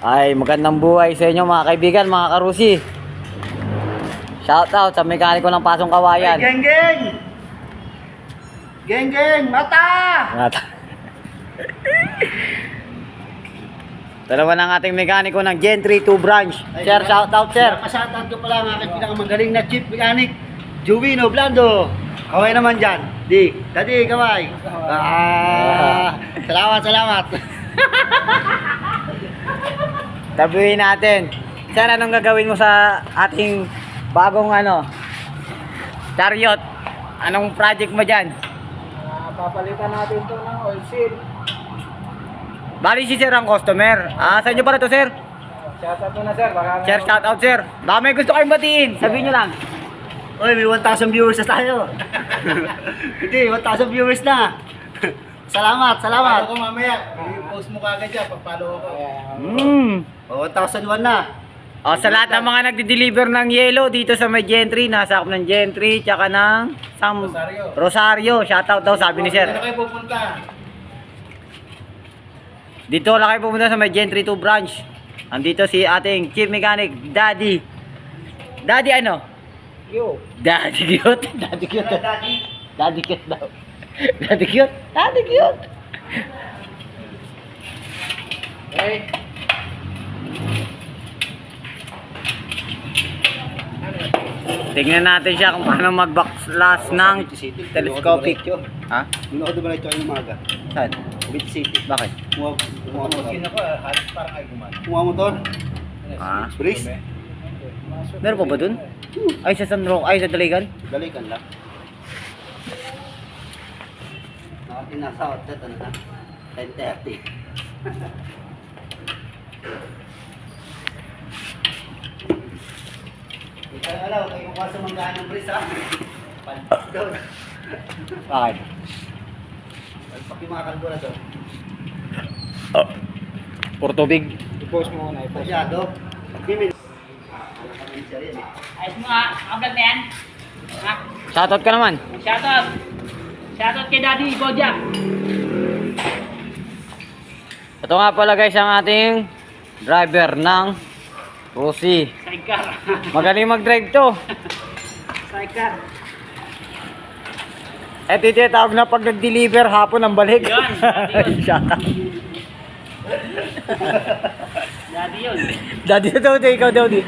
Ay, magandang buhay sa inyo mga kaibigan, mga karusi. Shout out sa mekaniko ng Pasong Kawayan. Geng geng! Geng geng! Mata! Dalawa ng ating mekaniko ng Gentry 2 branch. Sir, shout out sir. Pasatan ko pala ang aking pinakamagaling na chief mechanic, Juvino Blando. Kaway naman dyan. Daddy, kaway. Salamat. Tabuhin natin. Sir, anong gagawin mo sa ating bagong chariot? Anong project mo dyan? Papalitan natin to ng oil seal. Bali si sir ang customer. Saan nyo pala to sir? Shoutout mo na sir. Sir, shout out sir. Baka may gusto kayong batiin. Sabihin nyo lang. Oy, may 1,000 viewers na tayo. Hindi, 1,000 viewers na. Salamat. Follow ko mamaya. I-post mo kagad dyan. Pag-follow ko. 1,001 na. Sa lahat ng mga nagde-deliver ng yellow dito sa may Gentry, nasakop ng Gentry, tsaka ng Rosario. Shout out daw, sabi ni sir. Saan kayo pupunta? Dito lang kayo pumunta sa may Gentry 2 branch. Andito si ating chief mechanic, Daddy. Daddy ano? Yo. Daddy cute. Daddy cute. Daddy cute daw. Daddy cute. Daddy cute. Okay. Tingnan natin siya kung paano mag-backslash ng telescopic. Ha? Muna ako dumalit yung umaga. Saan? Beach City. Bakit? Sino ko? Halos parang ay gumana. Motor. Breeze? Meron pa ba dun? Ay, sa San Roque. Ay, sa Daligan? Dalikan lang. Nasa outlet na. 10:30. Ikaw alaw, kayo mukha sa manggaan ng breeze ha. Doon. Bakit? Alpak yung mga kalbo na doon. Puro tubig. I-post mo na. Masyado. Gimin. Ayos mo nga, kablog na yan. Ha? Shoutout ka naman. Shoutout. Shoutout kay Daddy Bojack. Ito nga pala guys ang ating driver ng Rosie. Sidecar. Magaling mag-drive to. Sidecar. Ito yung tawag na pag nag-deliver hapon ang balik. Yan, daddy yun. Shoutout. Daddy yun. Daddy na daw, ikaw daw di.